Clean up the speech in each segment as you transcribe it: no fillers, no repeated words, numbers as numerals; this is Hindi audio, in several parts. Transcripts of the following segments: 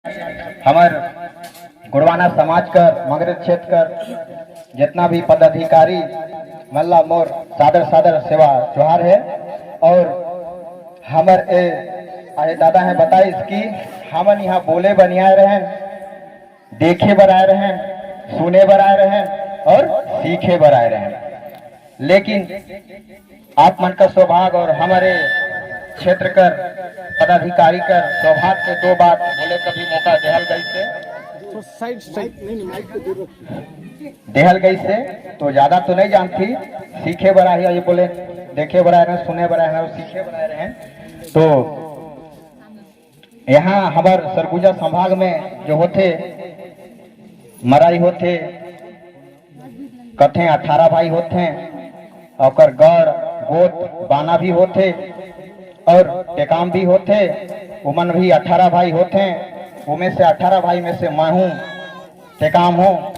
हमार गुड़वाना समाज कर मंगरेज क्षेत्र कर जितना भी पदाधिकारी मल्ला मोर सादर सादर सेवा जोहार है। और हमर आए दादा है बताए इसकी हमन यहाँ बोले बनियाए रहे, देखे बर आए रहे, सुने बर आए रहे और सीखे बर आए रहे। लेकिन आप मन का सौभाग्य और हमारे क्षेत्र कर पदाधिकारी कर सौभाग्य से दो बात बोले कभी मौका देहल गई से तो ज्यादा तो नहीं जानती, सीखे बरा ही ये बोले देखे बरा रहे, सुने बरा रहे और सीखे बरा रहे। तो यहाँ हमार सरगुजा संभाग में जो होते मराई होते कथे 18 भाई होते और गढ़ गोत बाना भी होते और टेकाम भी होते, उमन भी 18 भाई होते। उनमें से 18 भाई में से मैं हूँ टेकाम हूँ,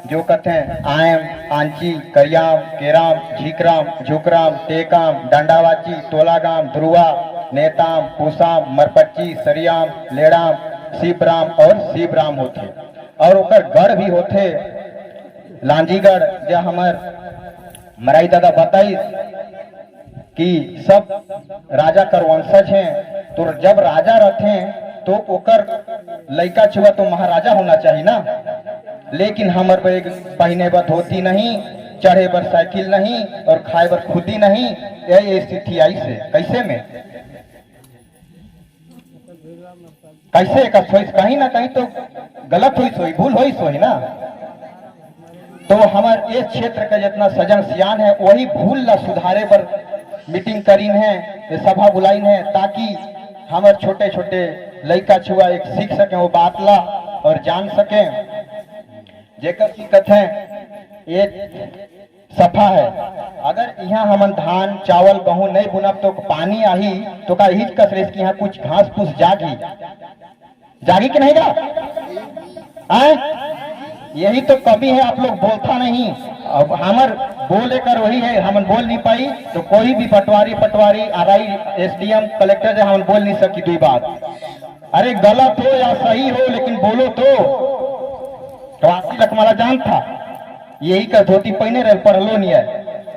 जो कहते हैं आयम आंची करियाम केराम झीकराम झुकराम टेकाम डंडावाची तोलागाम ध्रुआ नेताम पूसाम मरपच्ची सरियाम लेड़ाम शिवराम और शिवराम होते। और उकर गढ़ भी होते लांजीगढ़, जो हमार मराई दादा बताई कि सब राजा कर वंशज हैं। तो जब राजा रहते हैं तो ओकर लड़का छुआ तो महाराजा होना चाहिए ना। लेकिन हमार पहने बर धोती नहीं, चढ़े बर साइकिल नहीं और खाए बर खुदी नहीं। यही स्थिति आई से कैसे में कैसे का सोच कहीं ना कहीं तो गलत हुई सोई भूल हुई सोई ना। तो हमारे इस क्षेत्र का जितना सजन सियान है वही भूल ला सुधारे पर मीटिंग करीन है, ये सभा बुलाइन है, ताकि हमारे छोटे छोटे लड़का छुआ एक सीख सके वो बात ला और जान सके। जेकर की कथे ये सफा है, अगर यहाँ हमन धान चावल गेहूं नहीं बुनब तो पानी आही तो का हिच कसरे की यहाँ कुछ घास फूस जागी जागी कि नहीं गा आए? यही तो कमी है, आप लोग बोलता नहीं। अब हमार बोले कर वही है, हम बोल नहीं पाई तो कोई भी पटवारी आरआई एसडीएम कलेक्टर जो हम बोल नहीं सकी दुई बात। अरे गलत हो या सही हो लेकिन बोलो तो आसी लखमाला जान था यही का धोती पहने रहे पढ़लो नहीं है,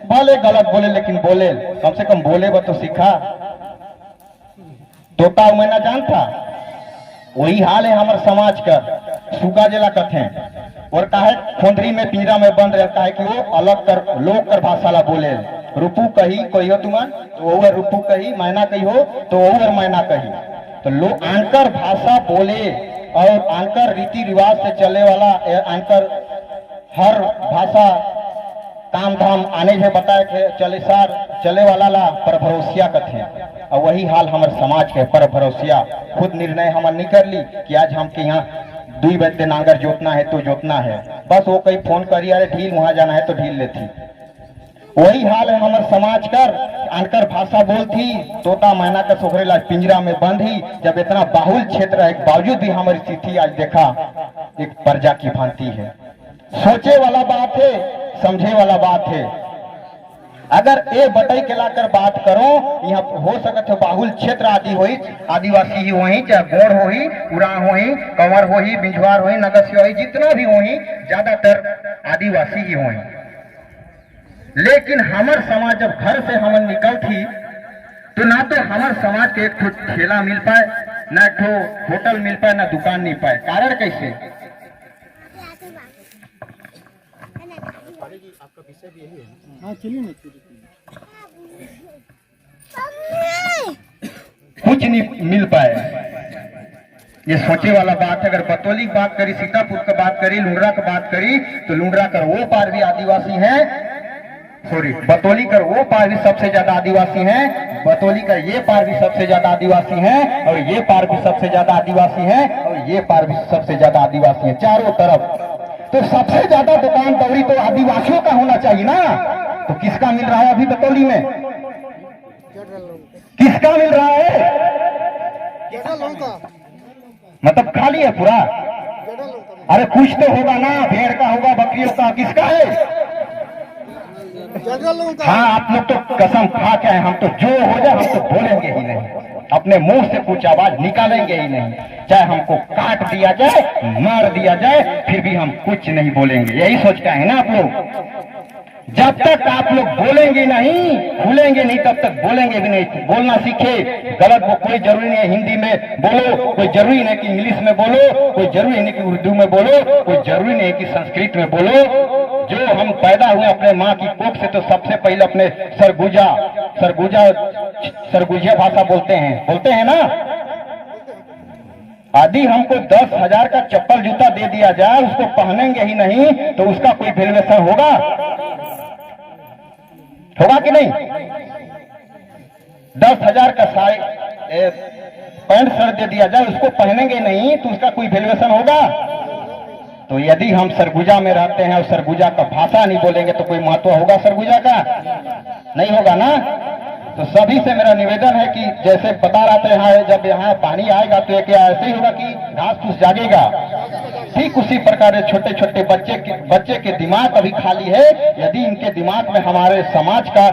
भले गलत बोले लेकिन बोले कम से कम बोले बा तो सीखा। तोता मैना जान था वही हाल है हमारे समाज का। सुगा जला कथे और काहे खोंदरी में पिंजरा में बंद रहता है कि वो अलग कर लोग कर भाषा ला बोले। रुपू कही कहियो तुमन तो वो रुपू कही, मैना कही हो तो वो मैना कही। तो लोग आंकर भाषा बोले और आंकर रीति रिवाज से चले वाला आंकर हर भाषा काम धाम आने से बताए थे चले सार चले वाला ला पर भरोसिया कथे। और वही हाल हमारे समाज के पर भरोसिया खुद निर्णय हम नहीं कर ली कि आज हमके यहाँ 2 बजे नांगर जोतना है तो जोतना है, बस वो कहीं फोन करी अरे ढील वहां जाना है तो ढील लेती। वही हाल है हमारे समाज कर अनकर भाषा बोलती तोता मैना का सोखरे ला पिंजरा में बंद ही। जब इतना बाहुल क्षेत्र है बावजूद भी हमारी स्थिति आज देखा एक प्रजा की भांति है। सोचे वाला बात है, समझे वाला बात है। अगर ए बटई के लाकर बात करो यहाँ हो सकते बाहुल क्षेत्र आदि हो आदिवासी ही वही चाहे गोड़ हो ही उड़ा हो ही कंवर हो ही बिंझवार हो ही नगस्य हो ही जितना भी हो ही ज्यादातर आदिवासी ही हो ही। लेकिन हमार समाज जब घर से हमन निकल थी तो ना तो हमार समाज के एक ठेला मिल पाए, ना एक होटल मिल पाए, ना दुकान मिल पाए। कारण कैसे? आपका विषय भी यही है। हाँ चलिए ना। कुछ नहीं मिल पाए, ये सोचे वाला बात है। अगर बतौली की बात करी, सीतापुर की बात करी, लुंडरा की बात करी तो लुंडरा कर वो पार भी आदिवासी हैं, सॉरी बतौली कर वो पार भी सबसे ज्यादा आदिवासी हैं, बतौली का ये पार भी सबसे ज्यादा आदिवासी हैं और ये पार भी सबसे ज्यादा आदिवासी हैं और ये पार भी सबसे ज्यादा आदिवासी हैं, चारों तरफ। तो सबसे ज्यादा दुकान दौरी तो आदिवासियों का होना चाहिए ना। तो किसका मिल रहा है अभी बतौली में? किसका मिल रहा है? मतलब खाली है पूरा? अरे कुछ तो होगा ना, भेड़ का होगा, बकरियों का, किसका है? हाँ, आप लोग तो कसम खा के हैं, हम तो जो हो जाए हम तो बोलेंगे ही नहीं, अपने मुंह से कुछ आवाज निकालेंगे ही नहीं, चाहे हमको काट दिया जाए, मार दिया जाए, फिर भी हम कुछ नहीं बोलेंगे। यही सोच का है ना आप लोग। जब तक आप लोग बोलेंगे नहीं, खुलेंगे नहीं, तब तक बोलेंगे भी नहीं। बोलना सीखे, गलत वो कोई जरूरी नहीं है हिंदी में बोलो, कोई जरूरी नहीं कि इंग्लिश में बोलो, कोई जरूरी नहीं कि उर्दू में बोलो, कोई जरूरी नहीं कि संस्कृत में बोलो। जो हम पैदा हुए अपने माँ की कोख से, तो सबसे पहले अपने सरगुजिया भाषा बोलते हैं ना। यदि हमको 10,000 का चप्पल जूता दे दिया जाए, उसको पहनेंगे ही नहीं, तो उसका कोई वैल्यूएशन होगा कि नहीं? 10,000 का पैंट शर्ट दे दिया जाए, उसको पहनेंगे नहीं, तो उसका कोई वैल्यूएशन होगा? तो यदि हम सरगुजा में रहते हैं और सरगुजा का भाषा नहीं बोलेंगे, तो कोई महत्व होगा सरगुजा का? नहीं होगा ना। तो सभी से मेरा निवेदन है कि जैसे बता रहा था, यहाँ जब यहाँ पानी आएगा तो ये क्या ऐसे ही होगा कि घास फूस जागेगा? ठीक उसी प्रकार छोटे छोटे बच्चे के दिमाग अभी खाली है। यदि इनके दिमाग में हमारे समाज का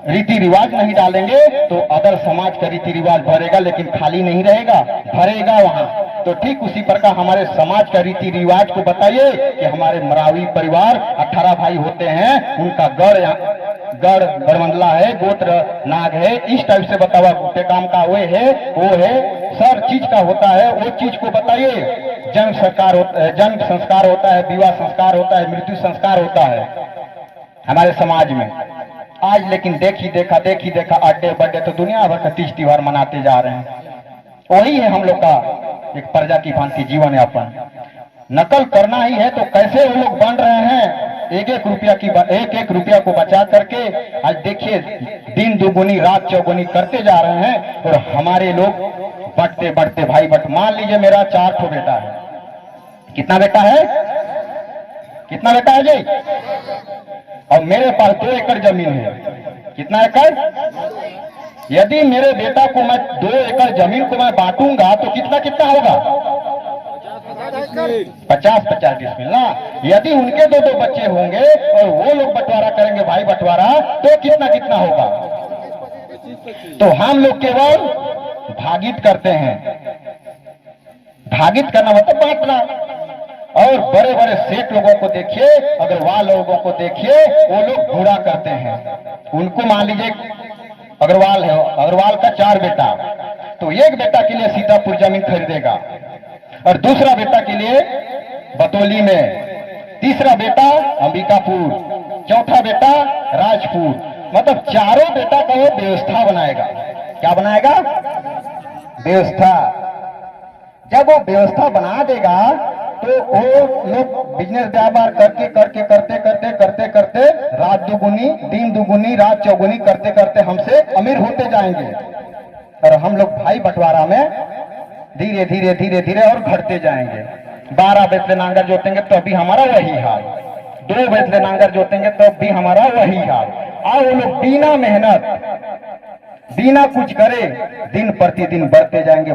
रीति रिवाज नहीं डालेंगे, तो अदर समाज का रीति रिवाज भरेगा, लेकिन खाली नहीं रहेगा, भरेगा वहाँ। तो ठीक उसी प्रकार हमारे समाज का रीति रिवाज को बताइए कि हमारे मरावी परिवार 18 भाई होते हैं, उनका गढ़मंडला है, गोत्र नाग है, इस टाइप से बतावा काम का वो है सर चीज का होता है, वो चीज को बताइए। जन्म संस्कार होता है, विवाह संस्कार होता है, मृत्यु संस्कार होता है हमारे समाज में। आज लेकिन देखी देखा अड्डे बड्डे तो दुनिया भर का तीज त्योहार मनाते जा रहे हैं। वही है हम लोग का एक प्रजा की भांति जीवन यापन। नकल करना ही है तो कैसे वो लोग बन रहे हैं, एक एक रुपया को बचा करके। आज देखिए दिन दुगुनी रात चौगुनी करते जा रहे हैं, और हमारे लोग बढ़ते भाई मान लीजिए मेरा 4 ठो बेटा है। कितना बेटा है जी? और मेरे पास 2 एकड़ जमीन है। कितना एकड़? यदि मेरे बेटा को मैं 2 एकड़ जमीन को मैं बांटूंगा तो कितना होगा? 50-50 डिसमिल ना। यदि उनके 2 बच्चे होंगे और वो लोग बंटवारा करेंगे, भाई बंटवारा, तो कितना होगा? तो हम लोग केवल भागित करते हैं। भागित करना मतलब बांटना। और बड़े बड़े सेठ लोगों को देखिए, अग्रवाल लोगों को देखिए, वो लोग बुरा करते हैं। उनको मान लीजिए अग्रवाल है, अग्रवाल का 4 बेटा, तो एक बेटा के लिए सीतापुर जमीन खरीदेगा, और दूसरा बेटा के लिए बतौली में, तीसरा बेटा अंबिकापुर, चौथा बेटा राजपुर। मतलब चारों बेटा का वो व्यवस्था बनाएगा। क्या बनाएगा? व्यवस्था। जब वो व्यवस्था बना देगा तो वो लोग बिजनेस व्यापार करते रात दुगुनी दिन दुगुनी रात चौगुनी करते हमसे अमीर होते जाएंगे, और हम लोग भाई बंटवारा में धीरे और घटते जाएंगे। 12 बैतले नांगर जोतेंगे तो अभी हमारा वही हाल, 2 बैतले नांगर जोतेंगे तो भी हमारा वही हाल। और वो लोग बिना मेहनत बिना कुछ करे दिन प्रतिदिन बढ़ते जाएंगे,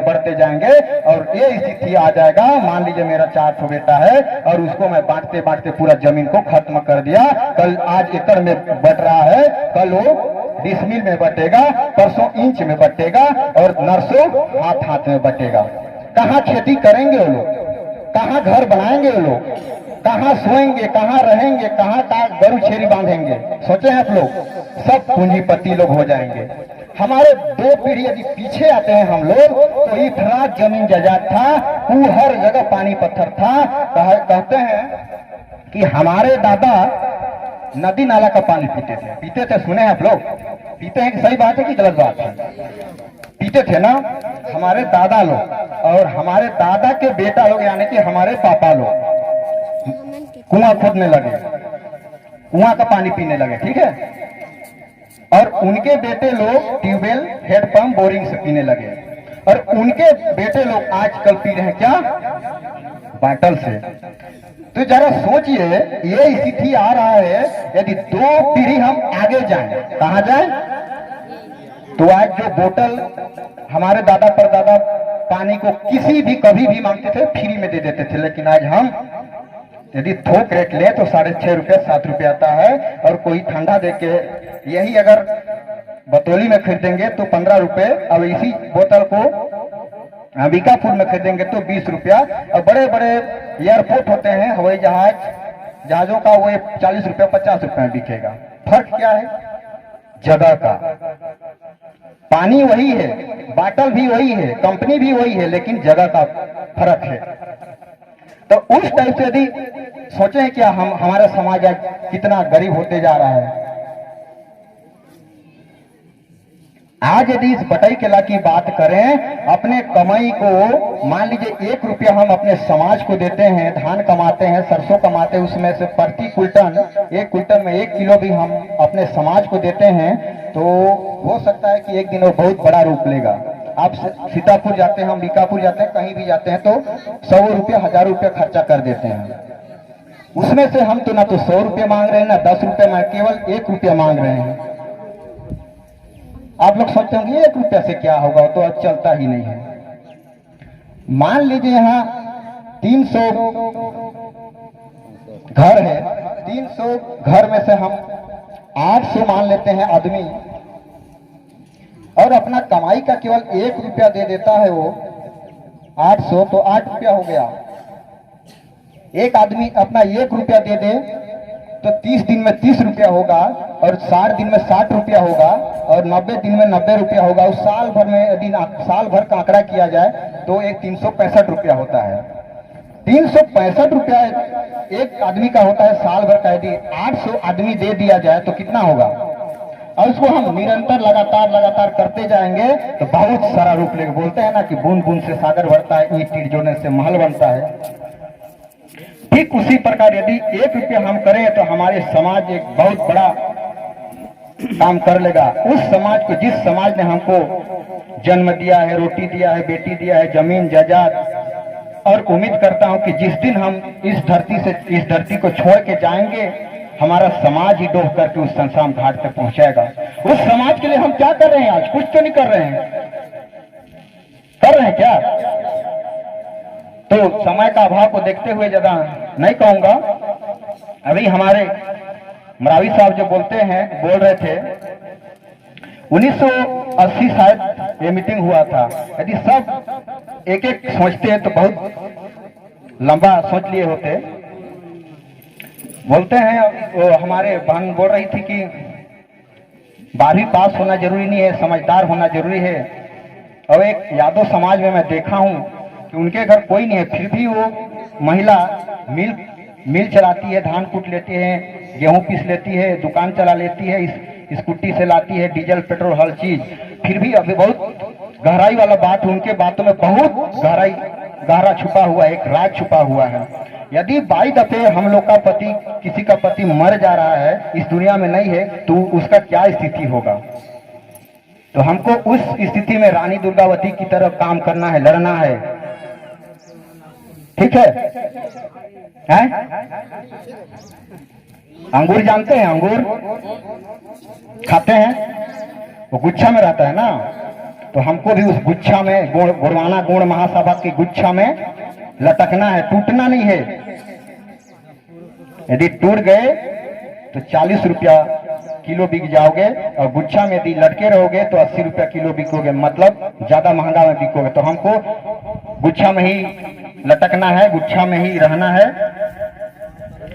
और ये स्थिति आ जाएगा। मान लीजिए मेरा 4 ठो बेटा है, और उसको मैं बांटते पूरा जमीन को खत्म कर दिया। कल आज एकड़ में बट रहा है, कल वो डिसमिल में बटेगा, परसों इंच में बटेगा, और नरसों हाथ में बटेगा। कहाँ खेती करेंगे वो लोग? कहाँ घर बनाएंगे वो लोग? कहाँ सोएंगे, कहाँ रहेंगे, कहाँ गरु छेरी बांधेंगे? सोचे आप लोग? सब पूंजीपति लोग हो जाएंगे। हमारे 2 पीढ़ी यदि पीछे आते हैं हम लोग, तो इतना जमीन जायदाद था, वो हर जगह पानी पत्थर था। कहते हैं कि हमारे दादा नदी नाला का पानी पीते थे। सुने हैं आप लोग? पीते हैं कि सही बात है कि गलत बात है? पीते थे ना हमारे दादा लोग, और हमारे दादा के बेटा लोग यानी कि हमारे पापा लोग कुआं खोदने लगे, कुआं का पानी पीने लगे, ठीक है। और उनके बेटे लोग ट्यूबवेल, हेडपंप, बोरिंग से पीने लगे, और उनके बेटे लोग आजकल पी रहे हैं क्या? बाटल से। तो जरा सोचिए, ये स्थिति आ रहा है। यदि 2 पीढ़ी हम आगे जाएं, कहां जाएं? तो आज जो बोतल हमारे दादा परदादा पानी को किसी भी कभी भी मांगते थे, फ्री में दे देते थे, लेकिन आज हम यदि थोक रेट ले तो 6.5 रुपये 7 रुपये आता है, और कोई ठंडा देके यही अगर बतौली में खरीदेंगे तो 15 रुपये, अब इसी बोतल को अंबिकापुर में खरीदेंगे तो 20 रुपया। और बड़े बड़े एयरपोर्ट होते हैं, हवाई जहाजों का, वो 40 रुपये 50 रुपये में बिकेगा। फर्क क्या है? जगह का। पानी वही है, बाटल भी वही है, कंपनी भी वही है, लेकिन जगह का फर्क है। तो उस टाइप से यदि सोचें क्या हमारा समाज आज कितना गरीब होते जा रहा है। आज यदि इस बटाई केला की बात करें, अपने कमाई को मान लीजिए 1 रुपया हम अपने समाज को देते हैं, धान कमाते हैं, सरसों कमाते हैं, उसमें से प्रति कुंटल 1 कुंटल में 1 किलो भी हम अपने समाज को देते हैं, तो हो सकता है कि एक दिन वो बहुत बड़ा रूप लेगा। आप सीतापुर जाते हैं, हम अंबिकापुर जाते हैं, कहीं भी जाते हैं तो 100 रुपये 1000 रुपये खर्चा कर देते हैं। उसमें से हम तो ना तो 100 रुपये मांग रहे हैं, ना 10 रुपये मांग, केवल 1 रुपया मांग रहे हैं। आप लोग सोचते होंगे 1 रुपया से क्या होगा, तो अब चलता ही नहीं है। मान लीजिए यहाँ 300 घर है, 300 घर में से हम 800 मान लेते हैं आदमी, और अपना कमाई का केवल 1 रुपया दे देता है वो 800, तो 8 रुपया हो गया। एक आदमी अपना 1 रुपया दे दे तो 30 दिन में 30 रुपया होगा, और 60 दिन में 60 रुपया होगा, और 90 दिन में 90 रुपया होगा। और साल भर में यदि साल भर का आंकड़ा किया जाए तो एक 365 रुपया होता है। 365 रुपया एक आदमी का होता है साल भर का। यदि 800 आदमी दे दिया जाए तो कितना होगा, और उसको हम निरंतर लगातार करते जाएंगे तो बहुत सारा रूप लेके, बोलते हैं ना कि बूंद बूंद से सागर भरता है, ईंट ईंट जोड़ने से महल बनता है। ठीक उसी प्रकार यदि 1 रुपया हम करें तो हमारे समाज एक बहुत बड़ा काम कर लेगा। उस समाज को, जिस समाज ने हमको जन्म दिया है, रोटी दिया है, बेटी दिया है, जमीन जायदाद, और उम्मीद करता हूं कि जिस दिन हम इस धरती को छोड़ के जाएंगे, हमारा समाज ही डूब करके उस शमशान घाट तक पहुंचाएगा। उस समाज के लिए हम क्या कर रहे हैं? आज कुछ तो नहीं कर रहे हैं। कर रहे हैं क्या? तो समय का अभाव को देखते हुए ज्यादा नहीं कहूंगा। अभी हमारे मरावी साहब जो बोल रहे थे, 1980 शायद ये मीटिंग हुआ था। यदि सब एक एक सोचते तो बहुत लंबा सोच लिए होते। बोलते हैं, वो हमारे बहन बोल रही थी कि 12वीं पास होना जरूरी नहीं है, समझदार होना जरूरी है। और एक यादव समाज में मैं देखा हूं कि उनके घर कोई नहीं है, फिर भी वो महिला मिल चलाती है, धान कूट लेती है, गेहूं पीस लेती है, दुकान चला लेती है, स्कूटी से लाती है डीजल पेट्रोल हर चीज। फिर भी अभी बहुत गहराई वाला बात, उनके बातों में बहुत गहरा छुपा हुआ है, एक राज छुपा हुआ है। यदि 22 दफे हम लोग का पति, किसी का पति मर जा रहा है, इस दुनिया में नहीं है, तो उसका क्या स्थिति होगा? तो हमको उस स्थिति में रानी दुर्गावती की तरफ काम करना है, लड़ना है। ठीक है? अंगूर जानते हैं? अंगूर खाते हैं, वो गुच्छा में रहता है ना, तो हमको भी उस गुच्छा में, गुरवाना गुण महासभा की गुच्छा में लटकना है, टूटना नहीं है। यदि टूट गए तो 40 रुपया किलो बिक जाओगे, और गुच्छा में यदि लटके रहोगे तो 80 रुपया किलो बिकोगे, मतलब ज्यादा महंगा में बिकोगे। तो हमको गुच्छा में ही लटकना है, गुच्छा में ही रहना है,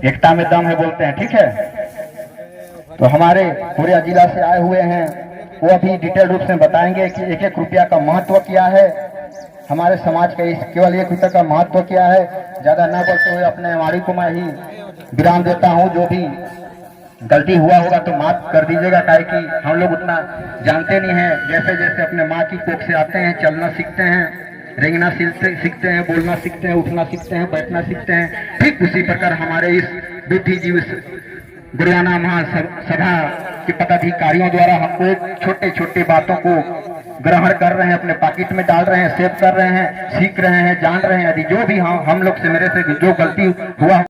एकता में दम है बोलते हैं। ठीक है? तो हमारे पूरे जिला से आए हुए हैं, वो अभी डिटेल रूप से बताएंगे कि 1-1 रुपया का महत्व क्या है, हमारे समाज का इस केवल 1 रुपये का महत्व क्या है। ज्यादा न बोलते हुए अपने वाणी को मैं ही विराम देता हूं। जो भी गलती हुआ होगा तो माफ कर दीजिएगा, कि हम लोग उतना जानते नहीं हैं। जैसे जैसे अपने माँ की कोख से आते हैं, चलना सीखते हैं, रेंगना सीखते हैं, बोलना सीखते हैं, उठना सीखते हैं, बैठना सीखते हैं, ठीक उसी प्रकार हमारे इस बुद्धिजीवी गुरुआना महासभा के पदाधिकारियों द्वारा हमको छोटे छोटे बातों को ग्रहण कर रहे हैं, अपने पॉकेट में डाल रहे हैं, सेव कर रहे हैं, सीख रहे हैं, जान रहे हैं। यदि जो भी हम लोग से, मेरे से जो गलती हुआ